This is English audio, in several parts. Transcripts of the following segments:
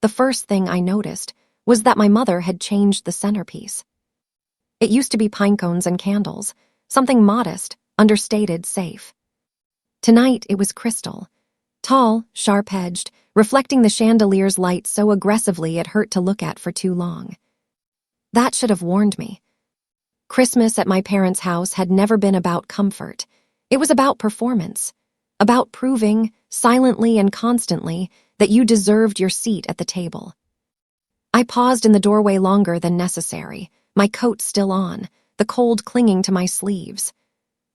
the first thing I noticed was that my mother had changed the centerpiece. It used to be pine cones and candles, something modest, understated, safe. Tonight it was crystal, tall, sharp-edged, reflecting the chandelier's light so aggressively it hurt to look at for too long. That should have warned me. Christmas at my parents' house had never been about comfort. It was about performance, about proving, silently and constantly, that you deserved your seat at the table. I paused in the doorway longer than necessary, my coat still on, the cold clinging to my sleeves.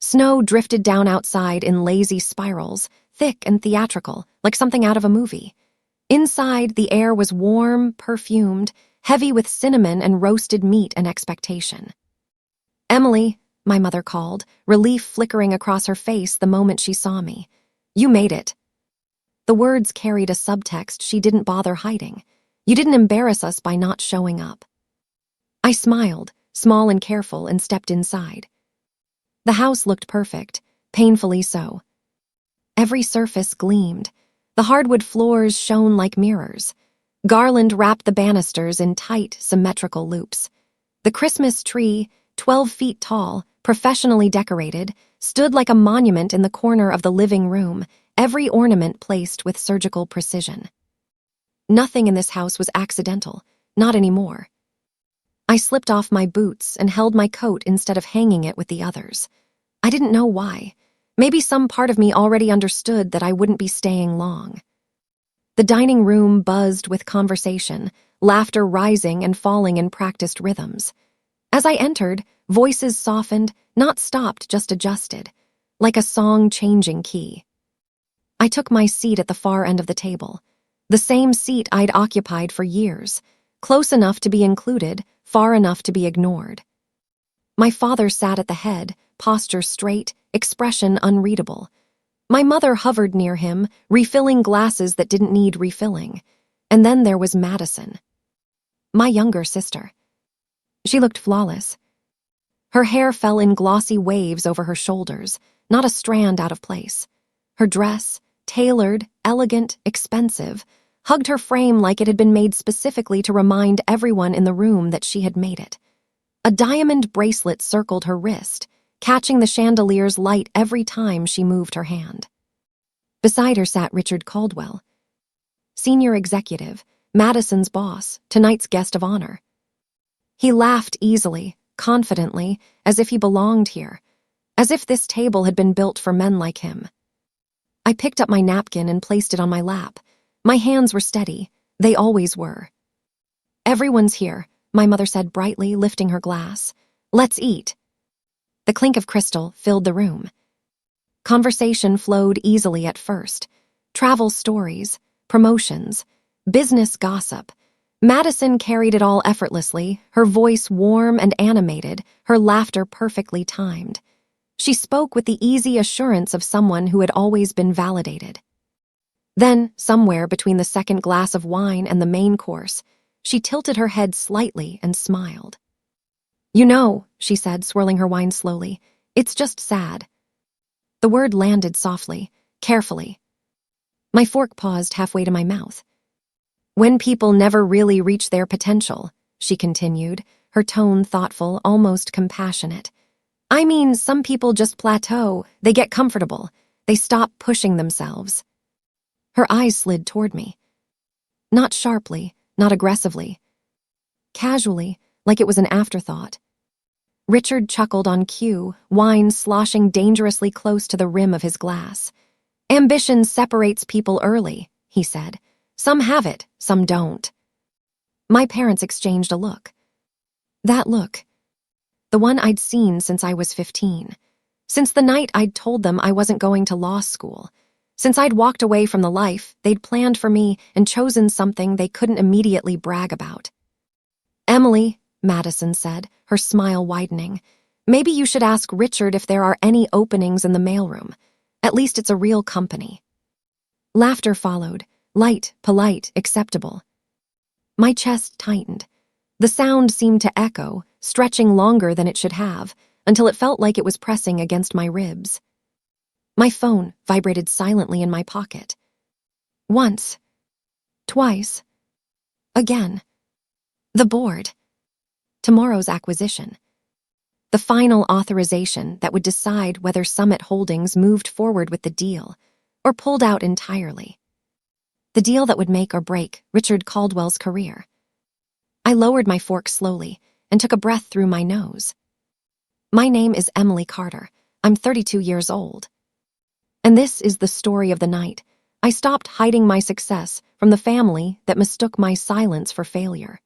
Snow drifted down outside in lazy spirals, thick and theatrical, like something out of a movie. Inside, the air was warm, perfumed, heavy with cinnamon and roasted meat and expectation. "Emily," my mother called, relief flickering across her face the moment she saw me. "You made it." The words carried a subtext she didn't bother hiding. You didn't embarrass us by not showing up. I smiled, small and careful, and stepped inside. The house looked perfect, painfully so. Every surface gleamed. The hardwood floors shone like mirrors. Garland wrapped the banisters in tight, symmetrical loops. The Christmas tree, 12 feet tall, professionally decorated, stood like a monument in the corner of the living room, every ornament placed with surgical precision. Nothing in this house was accidental, not anymore. I slipped off my boots and held my coat instead of hanging it with the others. I didn't know why. Maybe some part of me already understood that I wouldn't be staying long. The dining room buzzed with conversation, laughter rising and falling in practiced rhythms. As I entered, voices softened, not stopped, just adjusted, like a song changing key. I took my seat at the far end of the table, the same seat I'd occupied for years, close enough to be included, far enough to be ignored. My father sat at the head, posture straight, expression unreadable. My mother hovered near him, refilling glasses that didn't need refilling. And then there was Madison, my younger sister. She looked flawless. Her hair fell in glossy waves over her shoulders, not a strand out of place. Her dress, tailored, elegant, expensive, hugged her frame like it had been made specifically to remind everyone in the room that she had made it. A diamond bracelet circled her wrist, catching the chandelier's light every time she moved her hand. Beside her sat Richard Caldwell, senior executive, Madison's boss, tonight's guest of honor. He laughed easily, confidently, as if he belonged here, as if this table had been built for men like him. I picked up my napkin and placed it on my lap. My hands were steady. They always were. "Everyone's here," my mother said brightly, lifting her glass. "Let's eat." The clink of crystal filled the room. Conversation flowed easily at first. Travel stories, promotions, business gossip. Madison carried it all effortlessly, her voice warm and animated, her laughter perfectly timed. She spoke with the easy assurance of someone who had always been validated. Then, somewhere between the second glass of wine and the main course, she tilted her head slightly and smiled. "You know," she said, swirling her wine slowly, "it's just sad." The word landed softly, carefully. My fork paused halfway to my mouth. "When people never really reach their potential," she continued, her tone thoughtful, almost compassionate. "I mean, some people just plateau, they get comfortable, they stop pushing themselves." Her eyes slid toward me. Not sharply, not aggressively. Casually, like it was an afterthought. Richard chuckled on cue, wine sloshing dangerously close to the rim of his glass. "Ambition separates people early," he said. "Some have it, some don't." My parents exchanged a look. That look. The one I'd seen since I was 15. Since the night I'd told them I wasn't going to law school. Since I'd walked away from the life they'd planned for me and chosen something they couldn't immediately brag about. "Emily," Madison said, her smile widening, "maybe you should ask Richard if there are any openings in the mailroom. At least it's a real company." Laughter followed, light, polite, acceptable. My chest tightened. The sound seemed to echo, stretching longer than it should have, until it felt like it was pressing against my ribs. My phone vibrated silently in my pocket. Once. Twice. Again. The board. Tomorrow's acquisition. The final authorization that would decide whether Summit Holdings moved forward with the deal or pulled out entirely. The deal that would make or break Richard Caldwell's career. I lowered my fork slowly and took a breath through my nose. My name is Emily Carter. I'm 32 years old. And this is the story of the night I stopped hiding my success from the family that mistook my silence for failure.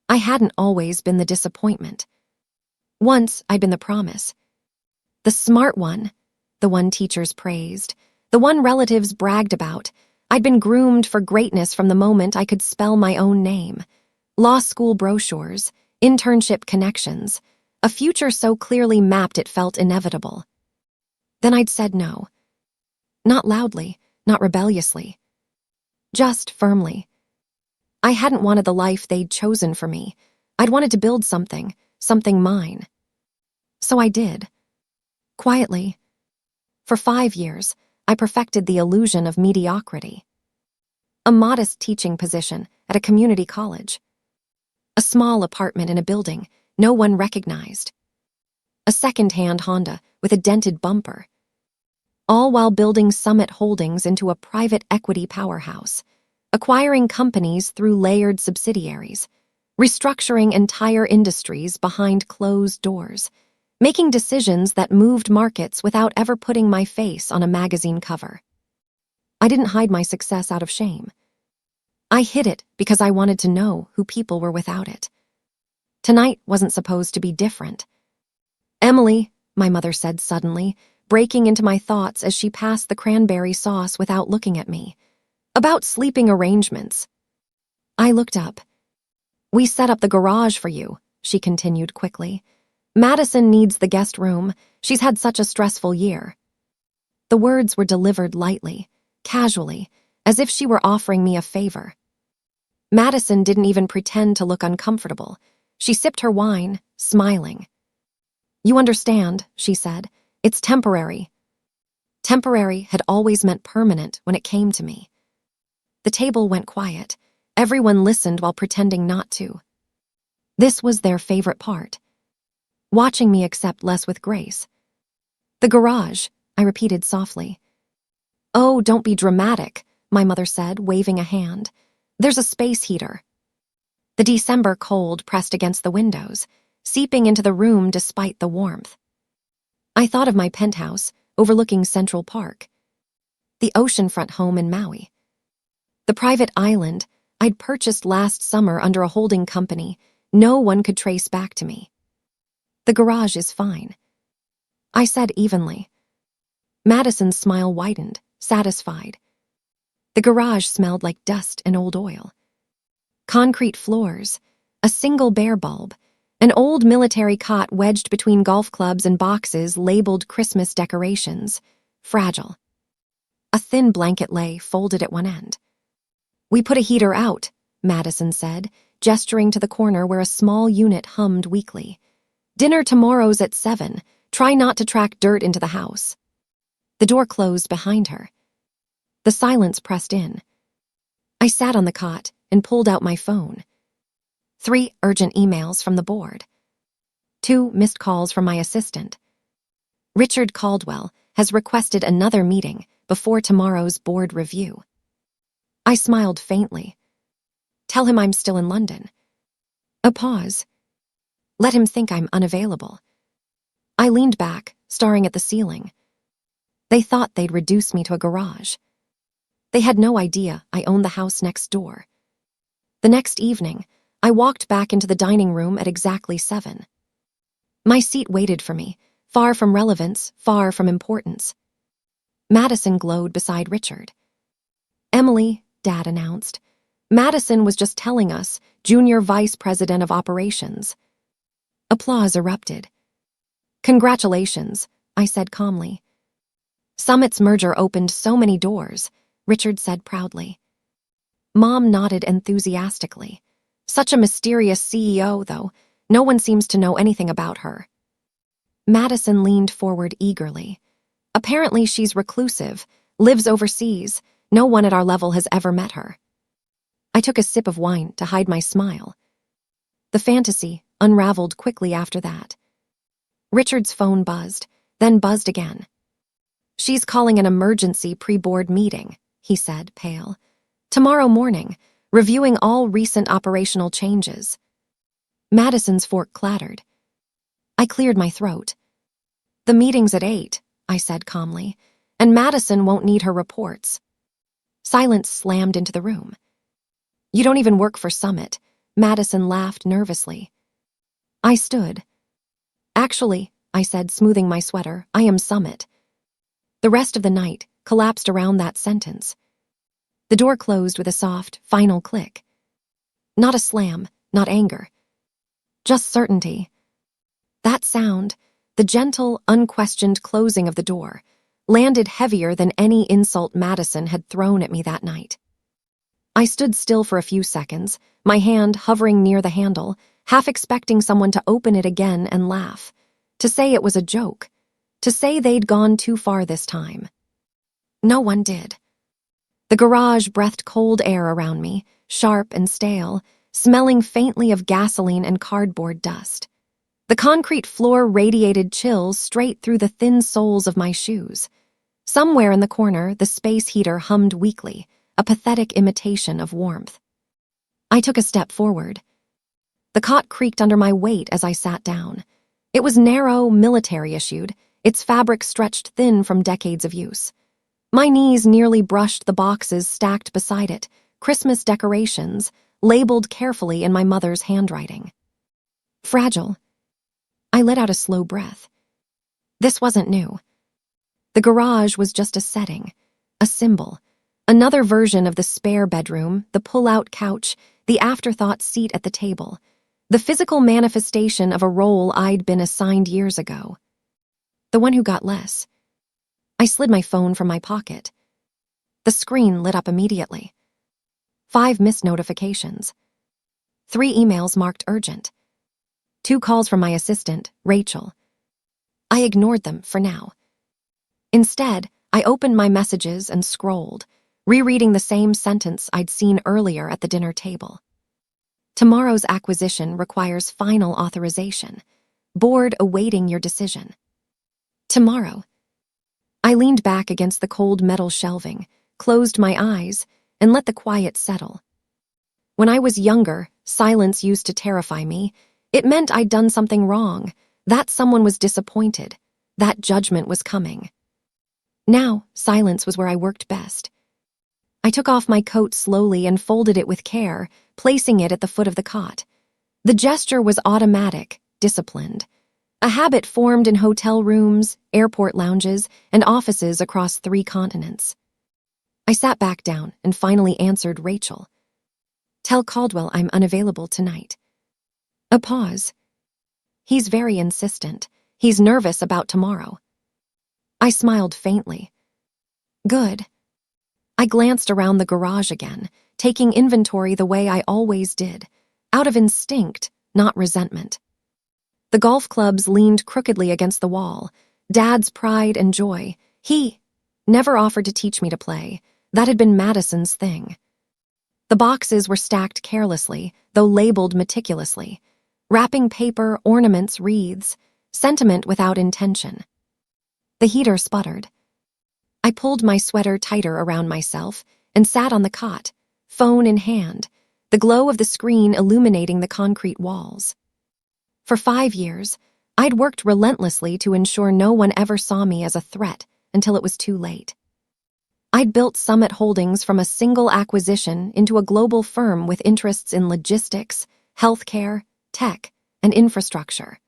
I hadn't always been the disappointment. Once I'd been the promise. The smart one, the one teachers praised, the one relatives bragged about. I'd been groomed for greatness from the moment I could spell my own name. Law school brochures, internship connections, a future so clearly mapped it felt inevitable. Then I'd said no. Not loudly, not rebelliously. Just firmly. I hadn't wanted the life they'd chosen for me. I'd wanted to build something mine. So I did. Quietly. For 5 years, I perfected the illusion of mediocrity. A modest teaching position at a community college. A small apartment in a building no one recognized. A second-hand Honda with a dented bumper. All while building Summit Holdings into a private equity powerhouse, acquiring companies through layered subsidiaries, restructuring entire industries behind closed doors, making decisions that moved markets without ever putting my face on a magazine cover. I didn't hide my success out of shame. I hid it because I wanted to know who people were without it. Tonight wasn't supposed to be different. Emily, my mother said suddenly, breaking into my thoughts as she passed the cranberry sauce without looking at me. About sleeping arrangements. I looked up. We set up the garage for you, she continued quickly. Madison needs the guest room. She's had such a stressful year. The words were delivered lightly, casually, as if she were offering me a favor. Madison didn't even pretend to look uncomfortable. She sipped her wine, smiling. You understand, she said. It's temporary. Temporary had always meant permanent when it came to me. The table went quiet. Everyone listened while pretending not to. This was their favorite part. Watching me accept less with grace. The garage, I repeated softly. Oh, don't be dramatic, my mother said, waving a hand. There's a space heater. The December cold pressed against the windows, seeping into the room despite the warmth. I thought of my penthouse, overlooking Central Park. The oceanfront home in Maui. The private island I'd purchased last summer under a holding company no one could trace back to me. The garage is fine, I said evenly. Madison's smile widened, satisfied. The garage smelled like dust and old oil. Concrete floors, a single bare bulb, an old military cot wedged between golf clubs and boxes labeled Christmas decorations, fragile. A thin blanket lay folded at one end. We put a heater out, Madison said, gesturing to the corner where a small unit hummed weakly. Dinner tomorrow's at 7. Try not to track dirt into the house. The door closed behind her. The silence pressed in. I sat on the cot and pulled out my phone. 3 urgent emails from the board. 2 missed calls from my assistant. Richard Caldwell has requested another meeting before tomorrow's board review. I smiled faintly. Tell him I'm still in London. A pause. Let him think I'm unavailable. I leaned back, staring at the ceiling. They thought they'd reduce me to a garage. They had no idea I owned the house next door. The next evening, I walked back into the dining room at exactly 7. My seat waited for me, far from relevance, far from importance. Madison glowed beside Richard. Emily, Dad announced. Madison was just telling us, Junior Vice President of Operations. Applause erupted. Congratulations, I said calmly. Summit's merger opened so many doors, Richard said proudly. Mom nodded enthusiastically. Such a mysterious CEO, though. No one seems to know anything about her. Madison leaned forward eagerly. Apparently she's reclusive, lives overseas. No one at our level has ever met her. I took a sip of wine to hide my smile. The fantasy unraveled quickly after that. Richard's phone buzzed, then buzzed again. "She's calling an emergency pre-board meeting," he said, pale. "Tomorrow morning, reviewing all recent operational changes." Madison's fork clattered. I cleared my throat. "The meeting's at 8, I said calmly, "and Madison won't need her reports." Silence slammed into the room. "You don't even work for Summit," Madison laughed nervously. I stood. "Actually," I said, smoothing my sweater, "I am Summit." The rest of the night collapsed around that sentence. The door closed with a soft, final click. Not a slam, not anger. Just certainty. That sound, the gentle, unquestioned closing of the door, landed heavier than any insult Madison had thrown at me that night. I stood still for a few seconds, my hand hovering near the handle, half expecting someone to open it again and laugh, to say it was a joke, to say they'd gone too far this time. No one did. The garage breathed cold air around me, sharp and stale, smelling faintly of gasoline and cardboard dust. The concrete floor radiated chills straight through the thin soles of my shoes. Somewhere in the corner, the space heater hummed weakly, a pathetic imitation of warmth. I took a step forward. The cot creaked under my weight as I sat down. It was narrow, military-issued, its fabric stretched thin from decades of use. My knees nearly brushed the boxes stacked beside it, Christmas decorations, labeled carefully in my mother's handwriting. Fragile. I let out a slow breath. This wasn't new. The garage was just a setting, a symbol, another version of the spare bedroom, the pull-out couch, the afterthought seat at the table, the physical manifestation of a role I'd been assigned years ago. The one who got less. I slid my phone from my pocket. The screen lit up immediately. 5 missed notifications. 3 emails marked urgent. 2 calls from my assistant, Rachel. I ignored them for now. Instead, I opened my messages and scrolled, rereading the same sentence I'd seen earlier at the dinner table. Tomorrow's acquisition requires final authorization. Board awaiting your decision. Tomorrow. I leaned back against the cold metal shelving, closed my eyes, and let the quiet settle. When I was younger, silence used to terrify me. It meant I'd done something wrong, that someone was disappointed, that judgment was coming. Now, silence was where I worked best. I took off my coat slowly and folded it with care, placing it at the foot of the cot. The gesture was automatic, disciplined. A habit formed in hotel rooms, airport lounges, and offices across 3 continents. I sat back down and finally answered Rachel. "Tell Caldwell I'm unavailable tonight." A pause. He's very insistent. He's nervous about tomorrow. I smiled faintly. Good. I glanced around the garage again, taking inventory the way I always did, out of instinct, not resentment. The golf clubs leaned crookedly against the wall, Dad's pride and joy. He never offered to teach me to play. That had been Madison's thing. The boxes were stacked carelessly, though labeled meticulously. Wrapping paper, ornaments, wreaths, sentiment without intention. The heater sputtered. I pulled my sweater tighter around myself and sat on the cot, phone in hand, the glow of the screen illuminating the concrete walls. For 5 years, I'd worked relentlessly to ensure no one ever saw me as a threat until it was too late. I'd built Summit Holdings from a single acquisition into a global firm with interests in logistics, healthcare, tech, and infrastructure.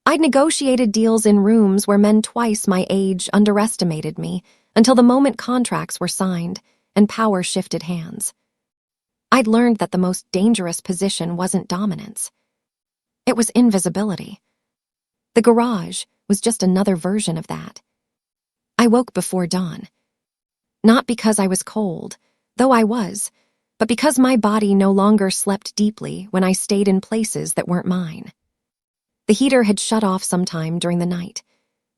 I'd negotiated deals in rooms where men twice my age underestimated me until the moment contracts were signed and power shifted hands. I'd learned that the most dangerous position wasn't dominance. It was invisibility. The garage was just another version of that. I woke before dawn. Not because I was cold, though I was, but because my body no longer slept deeply when I stayed in places that weren't mine. The heater had shut off sometime during the night.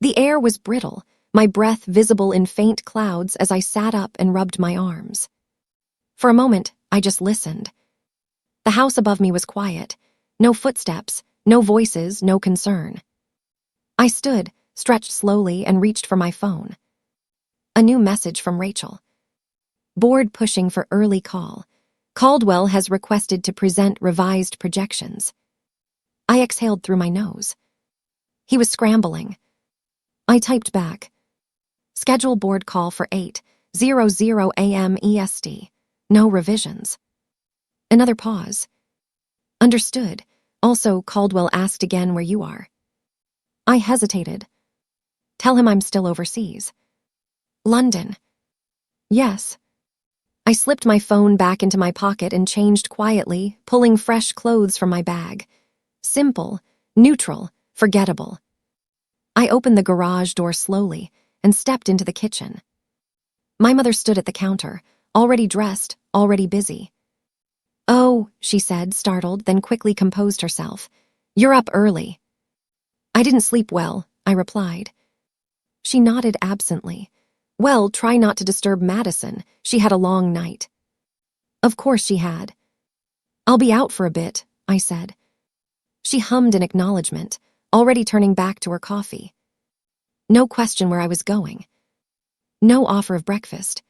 The air was brittle, my breath visible in faint clouds as I sat up and rubbed my arms. For a moment, I just listened. The house above me was quiet. No footsteps, no voices, no concern. I stood, stretched slowly, and reached for my phone. A new message from Rachel. Board pushing for early call. Caldwell has requested to present revised projections. I exhaled through my nose. He was scrambling. I typed back. Schedule board call for 8:00 a.m. EST. No revisions. Another pause. Understood. Also, Caldwell asked again where you are. I hesitated. Tell him I'm still overseas. London. Yes. I slipped my phone back into my pocket and changed quietly, pulling fresh clothes from my bag. Simple, neutral, forgettable. I opened the garage door slowly and stepped into the kitchen. My mother stood at the counter, already dressed, already busy. Oh, she said, startled, then quickly composed herself. You're up early. I didn't sleep well, I replied. She nodded absently. Well, try not to disturb Madison. She had a long night. Of course she had. I'll be out for a bit, I said. She hummed in acknowledgement, already turning back to her coffee. No question where I was going. No offer of breakfast.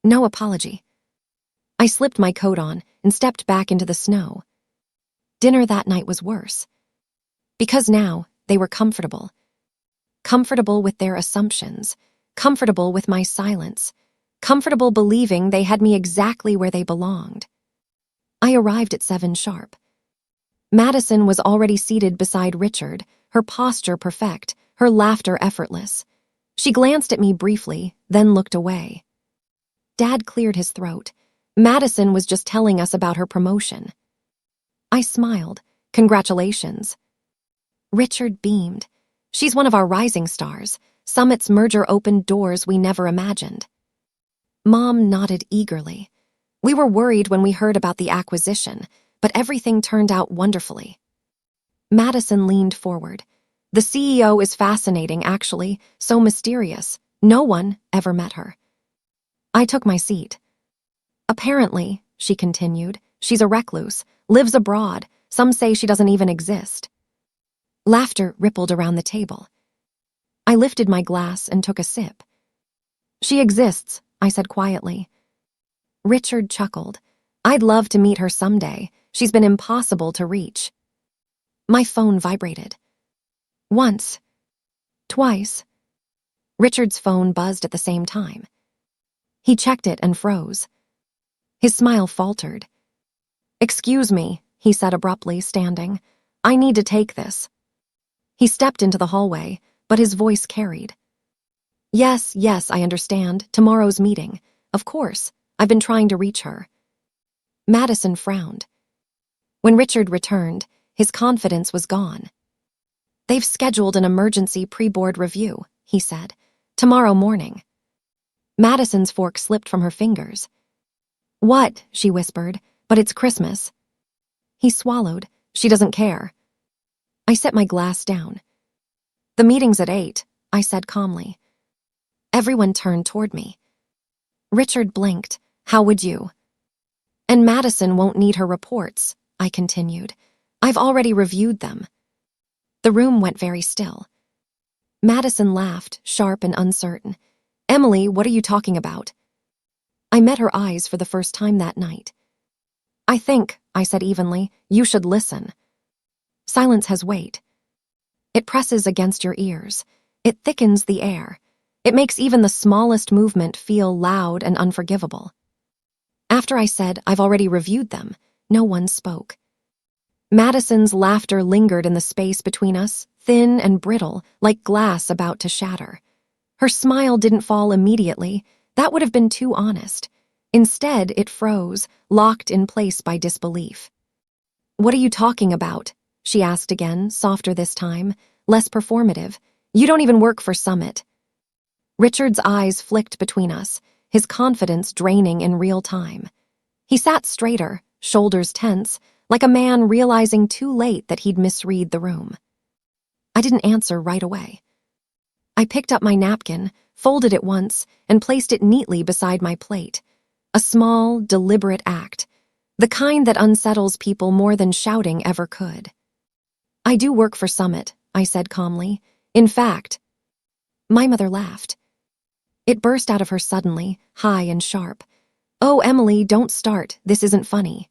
No apology. I slipped my coat on and stepped back into the snow. Dinner that night was worse. Because now they were comfortable. Comfortable with their assumptions. Comfortable with my silence. Comfortable believing they had me exactly where they belonged. I arrived at 7 sharp. Madison was already seated beside Richard, her posture perfect, her laughter effortless. She glanced at me briefly, then looked away. Dad cleared his throat. Madison was just telling us about her promotion. I smiled. Congratulations. Richard beamed. She's one of our rising stars. Summit's merger opened doors we never imagined. Mom nodded eagerly. We were worried when we heard about the acquisition, but everything turned out wonderfully. Madison leaned forward. The CEO is fascinating, actually, so mysterious. No one ever met her. I took my seat. Apparently, she continued, she's a recluse, lives abroad. Some say she doesn't even exist. Laughter rippled around the table. I lifted my glass and took a sip. She exists, I said quietly. Richard chuckled. I'd love to meet her someday. She's been impossible to reach. My phone vibrated. Once. Twice. Richard's phone buzzed at the same time. He checked it and froze. His smile faltered. Excuse me, he said abruptly, standing. I need to take this. He stepped into the hallway, but his voice carried. Yes, I understand. Tomorrow's meeting. Of course. I've been trying to reach her. Madison frowned. When Richard returned, his confidence was gone. They've scheduled an emergency pre-board review, he said. Tomorrow morning. Madison's fork slipped from her fingers. What? She whispered. But it's Christmas. He swallowed. She doesn't care. I set my glass down. The meeting's at 8, I said calmly. Everyone turned toward me. Richard blinked. How would you? And Madison won't need her reports, I continued. I've already reviewed them. The room went very still. Madison laughed, sharp and uncertain. Emily, what are you talking about? I met her eyes for the first time that night. I think, I said evenly, you should listen. Silence has weight. It presses against your ears. It thickens the air. It makes even the smallest movement feel loud and unforgivable. After I said I've already reviewed them, no one spoke. Madison's laughter lingered in the space between us, thin and brittle, like glass about to shatter. Her smile didn't fall immediately. That would have been too honest. Instead, it froze, locked in place by disbelief. What are you talking about? She asked again, softer this time, less performative. You don't even work for Summit. Richard's eyes flicked between us, his confidence draining in real time. He sat straighter, shoulders tense, like a man realizing too late that he'd misread the room. I didn't answer right away. I picked up my napkin, folded it once, and placed it neatly beside my plate. A small, deliberate act, the kind that unsettles people more than shouting ever could. I do work for Summit, I said calmly. In fact, my mother laughed. It burst out of her suddenly, high and sharp. Oh, Emily, don't start. This isn't funny.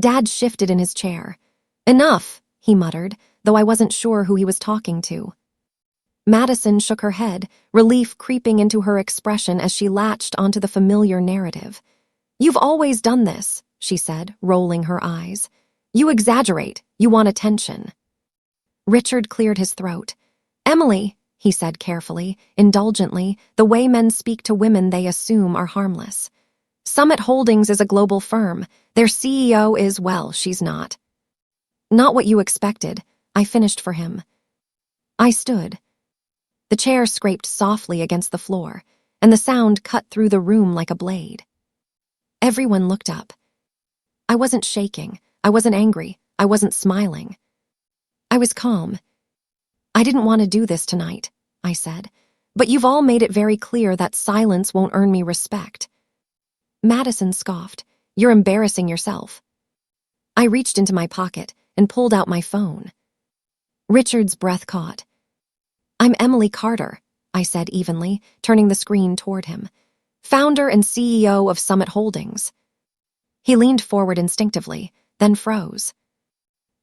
Dad shifted in his chair. Enough, he muttered, though I wasn't sure who he was talking to. Madison shook her head, relief creeping into her expression as she latched onto the familiar narrative. You've always done this, she said, rolling her eyes. You exaggerate. You want attention. Richard cleared his throat. Emily, he said carefully, indulgently, the way men speak to women they assume are harmless. Summit Holdings is a global firm. Their CEO is, well, she's not. Not what you expected, I finished for him. I stood. The chair scraped softly against the floor, and the sound cut through the room like a blade. Everyone looked up. I wasn't shaking. I wasn't angry. I wasn't smiling. I was calm. I didn't want to do this tonight, I said, but you've all made it very clear that silence won't earn me respect. Madison scoffed. You're embarrassing yourself. I reached into my pocket and pulled out my phone. Richard's breath caught. I'm Emily Carter, I said evenly, turning the screen toward him. Founder and CEO of Summit Holdings. He leaned forward instinctively, then froze.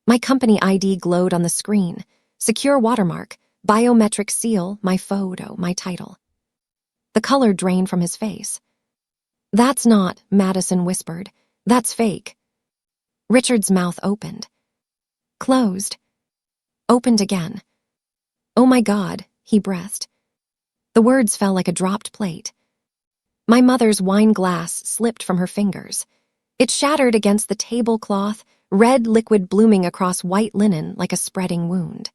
My company ID glowed on the screen. Secure watermark, biometric seal, my photo, my title. The color drained from his face. That's not, Madison whispered. That's fake. Richard's mouth opened. Closed. Opened again. Oh my God, he breathed. The words fell like a dropped plate. My mother's wine glass slipped from her fingers. It shattered against the tablecloth, red liquid blooming across white linen like a spreading wound.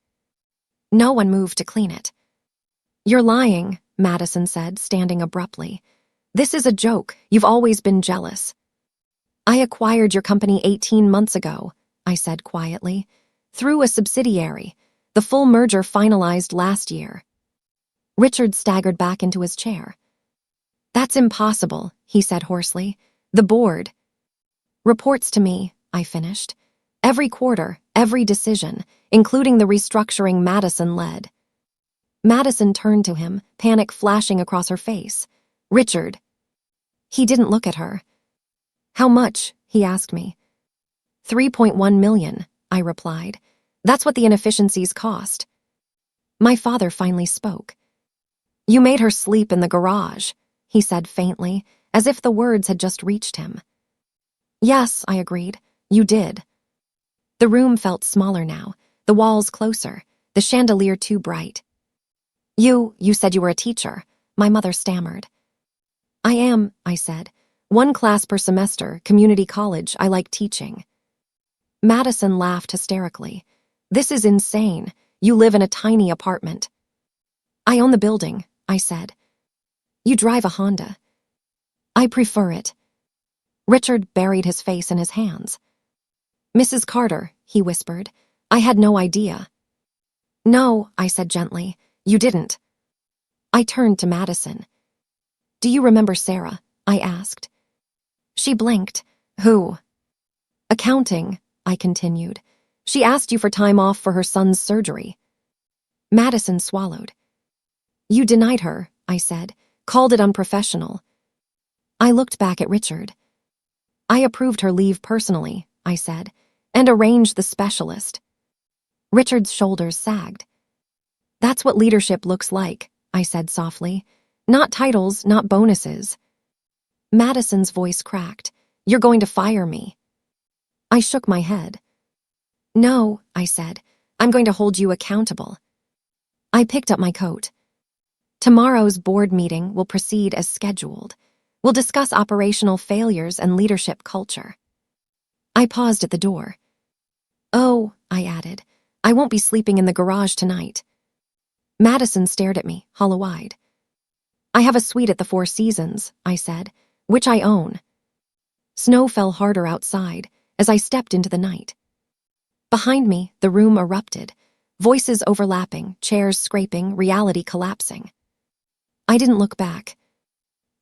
No one moved to clean it. You're lying, Madison said, standing abruptly. This is a joke. You've always been jealous. I acquired your company 18 months ago, I said quietly, through a subsidiary. The full merger finalized last year. Richard staggered back into his chair. That's impossible, he said hoarsely. The board reports to me, I finished. Every quarter, every decision, including the restructuring Madison led. Madison turned to him, panic flashing across her face. Richard. He didn't look at her. How much? He asked me. 3.1 million, I replied. That's what the inefficiencies cost. My father finally spoke. You made her sleep in the garage, he said faintly, as if the words had just reached him. Yes, I agreed. You did. The room felt smaller now, the walls closer, the chandelier too bright. You said you were a teacher, my mother stammered. I am, I said. 1 class per semester, community college, I like teaching. Madison laughed hysterically. This is insane. You live in a tiny apartment. I own the building, I said. You drive a Honda. I prefer it. Richard buried his face in his hands. Mrs. Carter, he whispered. I had no idea. No, I said gently. You didn't. I turned to Madison. Do you remember Sarah? I asked. She blinked. Who? Accounting, I continued. She asked you for time off for her son's surgery. Madison swallowed. You denied her, I said, called it unprofessional. I looked back at Richard. I approved her leave personally, I said, and arranged the specialist. Richard's shoulders sagged. That's what leadership looks like, I said softly. Not titles, not bonuses. Madison's voice cracked. You're going to fire me. I shook my head. No, I said. I'm going to hold you accountable. I picked up my coat. Tomorrow's board meeting will proceed as scheduled. We'll discuss operational failures and leadership culture. I paused at the door. Oh, I added, I won't be sleeping in the garage tonight. Madison stared at me, hollow-eyed. I have a suite at the Four Seasons, I said, which I own. Snow fell harder outside as I stepped into the night. Behind me, the room erupted, voices overlapping, chairs scraping, reality collapsing. I didn't look back.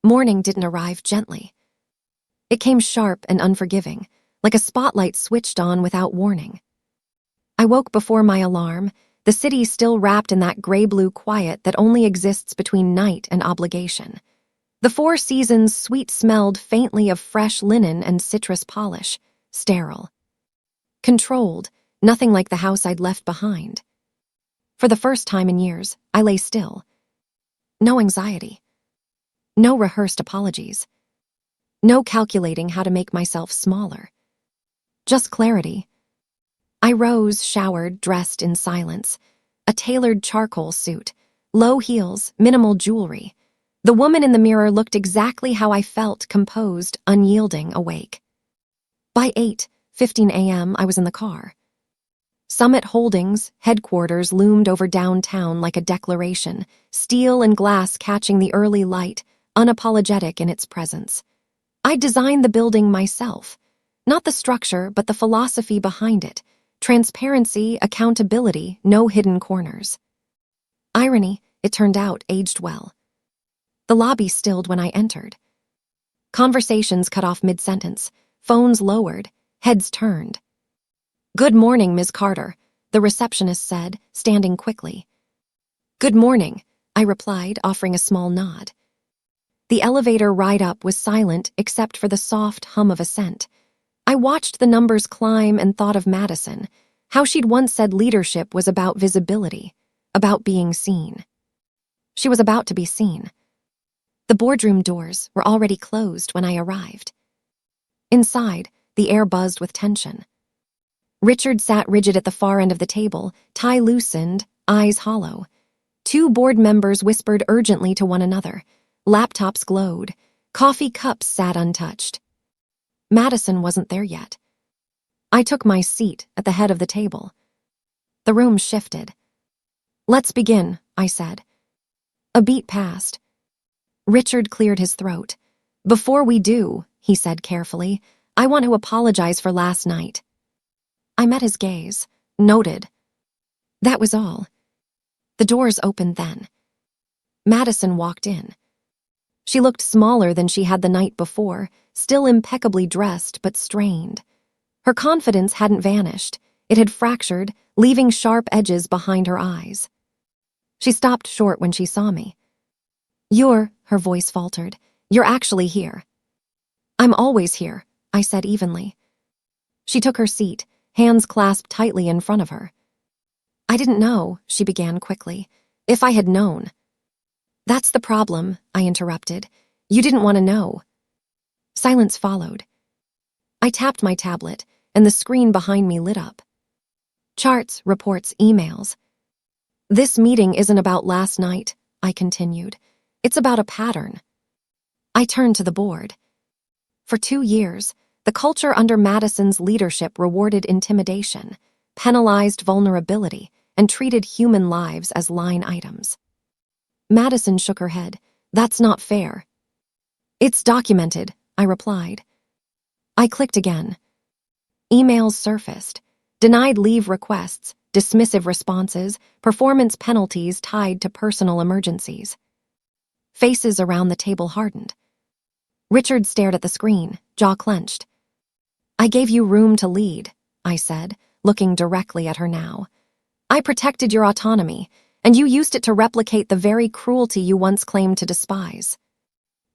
Morning didn't arrive gently. It came sharp and unforgiving, like a spotlight switched on without warning. I woke before my alarm, the city still wrapped in that gray-blue quiet that only exists between night and obligation. The Four Seasons suite smelled faintly of fresh linen and citrus polish, sterile. Controlled, nothing like the house I'd left behind. For the first time in years, I lay still. No anxiety. No rehearsed apologies. No calculating how to make myself smaller. Just clarity. I rose, showered, dressed in silence. A tailored charcoal suit, low heels, minimal jewelry. The woman in the mirror looked exactly how I felt, composed, unyielding, awake. By 8:15 a.m., I was in the car. Summit Holdings, headquarters, loomed over downtown like a declaration, steel and glass catching the early light, unapologetic in its presence. I designed the building myself. Not the structure, but the philosophy behind it. Transparency, accountability, no hidden corners. Irony, it turned out, aged well. The lobby stilled when I entered. Conversations cut off mid-sentence, phones lowered, heads turned. "Good morning, Ms. Carter," the receptionist said, standing quickly. "Good morning," I replied, offering a small nod. The elevator ride-up was silent except for the soft hum of ascent. I watched the numbers climb and thought of Madison, how she'd once said leadership was about visibility, about being seen. She was about to be seen. The boardroom doors were already closed when I arrived. Inside, the air buzzed with tension. Richard sat rigid at the far end of the table, tie loosened, eyes hollow. Two board members whispered urgently to one another. Laptops glowed. Coffee cups sat untouched. Madison wasn't there yet. I took my seat at the head of the table. The room shifted. "Let's begin," I said. A beat passed. Richard cleared his throat. "Before we do," he said carefully, "I want to apologize for last night." I met his gaze, noted. That was all. The doors opened then. Madison walked in. She looked smaller than she had the night before, still impeccably dressed but strained. Her confidence hadn't vanished. It had fractured, leaving sharp edges behind her eyes. She stopped short when she saw me. Her voice faltered. "You're actually here." "I'm always here," I said evenly. She took her seat, hands clasped tightly in front of her. "I didn't know," she began quickly. "If I had known." "That's the problem," I interrupted. "You didn't want to know." Silence followed. I tapped my tablet, and the screen behind me lit up. Charts, reports, emails. "This meeting isn't about last night," I continued. "It's about a pattern." I turned to the board. For 2 years, the culture under Madison's leadership rewarded intimidation, penalized vulnerability, and treated human lives as line items. Madison shook her head. "That's not fair." "It's documented," I replied. I clicked again. Emails surfaced. Denied leave requests, dismissive responses, performance penalties tied to personal emergencies. Faces around the table hardened. Richard stared at the screen, jaw clenched. "I gave you room to lead," I said, looking directly at her now. "I protected your autonomy, and you used it to replicate the very cruelty you once claimed to despise."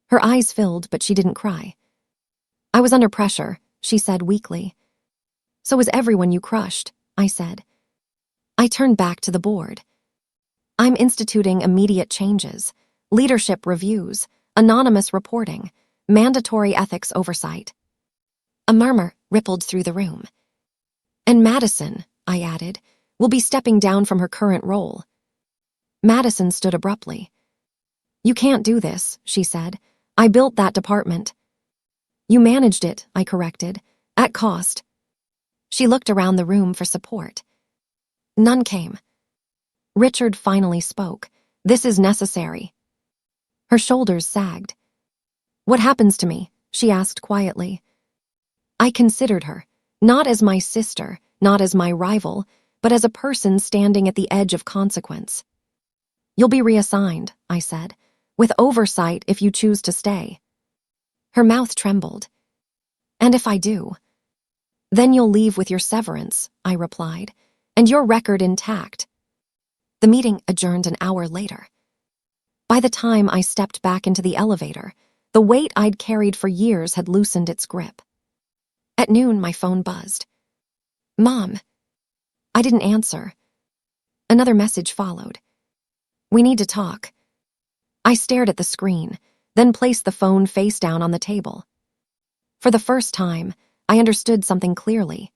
Her eyes filled, but she didn't cry. "I was under pressure," she said weakly. "So was everyone you crushed," I said. I turned back to the board. "I'm instituting immediate changes, leadership reviews, anonymous reporting, mandatory ethics oversight." A murmur rippled through the room. "And Madison," I added, "will be stepping down from her current role." Madison stood abruptly. "You can't do this," she said. "I built that department." "You managed it," I corrected, "at cost." She looked around the room for support. None came. Richard finally spoke. "This is necessary." Her shoulders sagged. "What happens to me?" she asked quietly. I considered her, not as my sister, not as my rival, but as a person standing at the edge of consequence. "You'll be reassigned," I said, "with oversight if you choose to stay." Her mouth trembled. And if I do, then you'll leave with your severance, I replied, and your record intact. The meeting adjourned an hour later. By the time I stepped back into the elevator, the weight I'd carried for years had loosened its grip. At noon, my phone buzzed. Mom. I didn't answer. Another message followed. We need to talk. I stared at the screen, then placed the phone face down on the table. For the first time, I understood something clearly.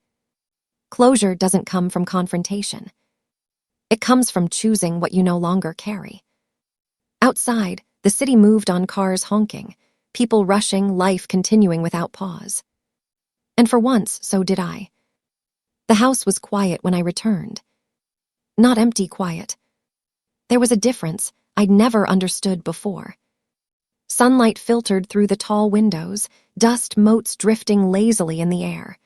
Closure doesn't come from confrontation. It comes from choosing what you no longer carry. Outside, the city moved on cars honking, people rushing, life continuing without pause. And for once, so did I. The house was quiet when I returned. Not empty quiet. There was a difference I'd never understood before. Sunlight filtered through the tall windows, dust motes drifting lazily in the air.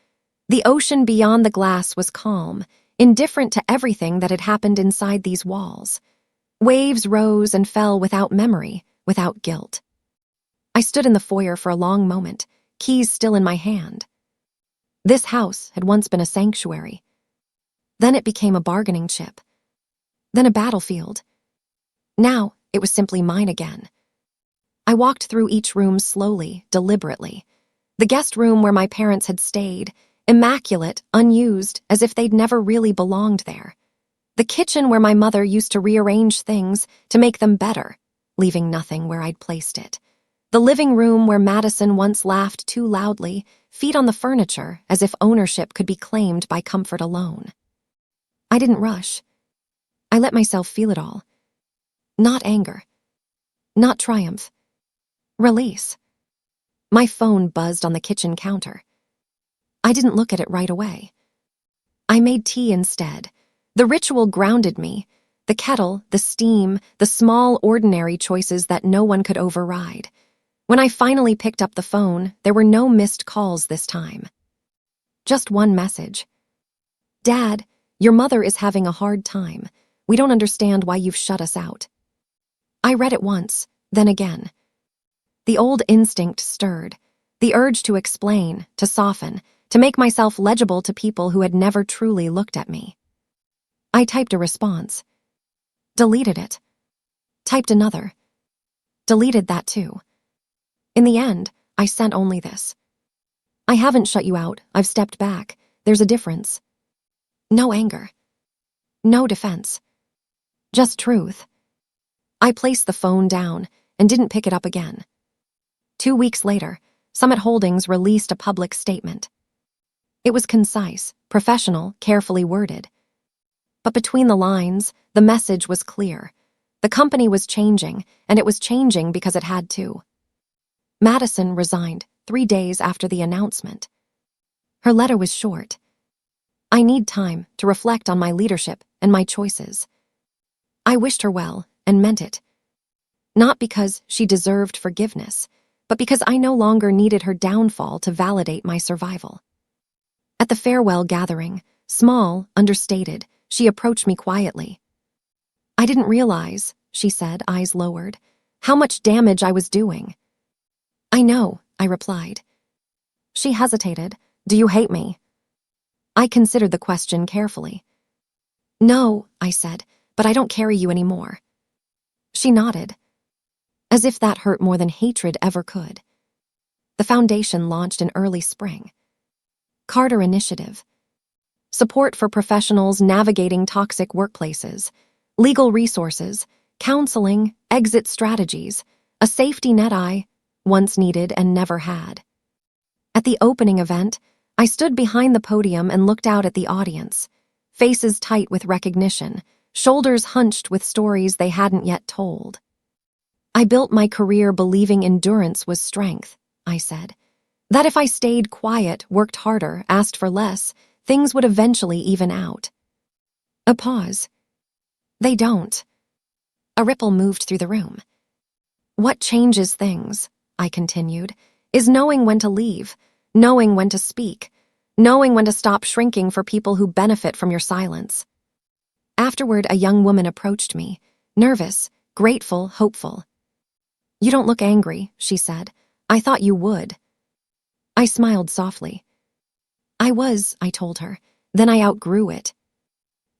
The ocean beyond the glass was calm, indifferent to everything that had happened inside these walls. Waves rose and fell without memory, without guilt. I stood in the foyer for a long moment, keys still in my hand. This house had once been a sanctuary. Then it became a bargaining chip. Then a battlefield. Now it was simply mine again. I walked through each room slowly, deliberately. The guest room where my parents had stayed, immaculate, unused, as if they'd never really belonged there. The kitchen where my mother used to rearrange things to make them better, leaving nothing where I'd placed it. The living room where Madison once laughed too loudly, feet on the furniture as if ownership could be claimed by comfort alone. I didn't rush. I let myself feel it all. Not anger. Not triumph. Release. My phone buzzed on the kitchen counter. I didn't look at it right away. I made tea instead. The ritual grounded me. The kettle, the steam, the small, ordinary choices that no one could override. When I finally picked up the phone, there were no missed calls this time. Just one message. Dad, your mother is having a hard time. We don't understand why you've shut us out. I read it once, then again. The old instinct stirred, the urge to explain, to soften, to make myself legible to people who had never truly looked at me. I typed a response. Deleted it. Typed another. Deleted that too. In the end, I sent only this. I haven't shut you out, I've stepped back. There's a difference. No anger. No defense. Just truth. I placed the phone down and didn't pick it up again. 2 weeks later, Summit Holdings released a public statement. It was concise, professional, carefully worded. But between the lines, the message was clear. The company was changing, and it was changing because it had to. Madison resigned 3 days after the announcement. Her letter was short. I need time to reflect on my leadership and my choices. I wished her well and meant it. Not because she deserved forgiveness, but because I no longer needed her downfall to validate my survival. At the farewell gathering, small, understated, she approached me quietly. I didn't realize, she said, eyes lowered, how much damage I was doing. I know, I replied. She hesitated. Do you hate me? I considered the question carefully. No, I said, but I don't carry you anymore. She nodded. As if that hurt more than hatred ever could. The foundation launched in early spring. Carter Initiative. Support for professionals navigating toxic workplaces, legal resources, counseling, exit strategies, a safety net I once needed and never had. At the opening event, I stood behind the podium and looked out at the audience, faces tight with recognition, shoulders hunched with stories they hadn't yet told. I built my career believing endurance was strength, I said. That if I stayed quiet, worked harder, asked for less, things would eventually even out. A pause. They don't. A ripple moved through the room. What changes things, I continued, is knowing when to leave, knowing when to speak, knowing when to stop shrinking for people who benefit from your silence. Afterward, a young woman approached me, nervous, grateful, hopeful. You don't look angry, she said. I thought you would. I smiled softly. I told her. Then I outgrew it.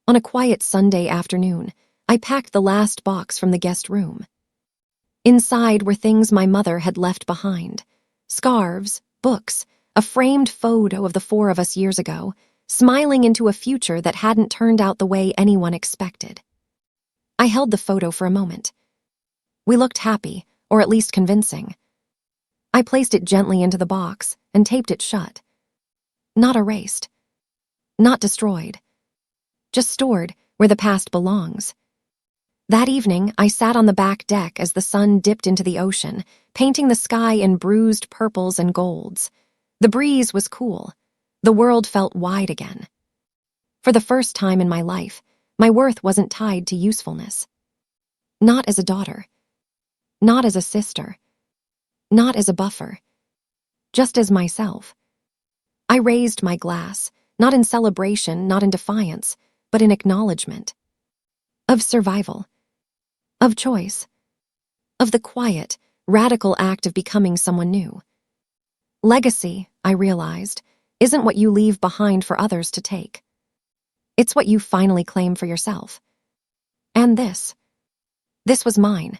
On a quiet Sunday afternoon, I packed the last box from the guest room. Inside were things my mother had left behind: scarves, books, a framed photo of the four of us years ago, smiling into a future that hadn't turned out the way anyone expected. I held the photo for a moment. We looked happy, or at least convincing. I placed it gently into the box and taped it shut. Not erased. Not destroyed. Just stored where the past belongs. That evening, I sat on the back deck as the sun dipped into the ocean, painting the sky in bruised purples and golds. The breeze was cool. The world felt wide again. For the first time in my life, my worth wasn't tied to usefulness. Not as a daughter. Not as a sister. Not as a buffer. Just as myself. I raised my glass, not in celebration, not in defiance, but in acknowledgement. Of survival. Of choice. Of the quiet, radical act of becoming someone new. Legacy, I realized, isn't what you leave behind for others to take. It's what you finally claim for yourself. And this was mine.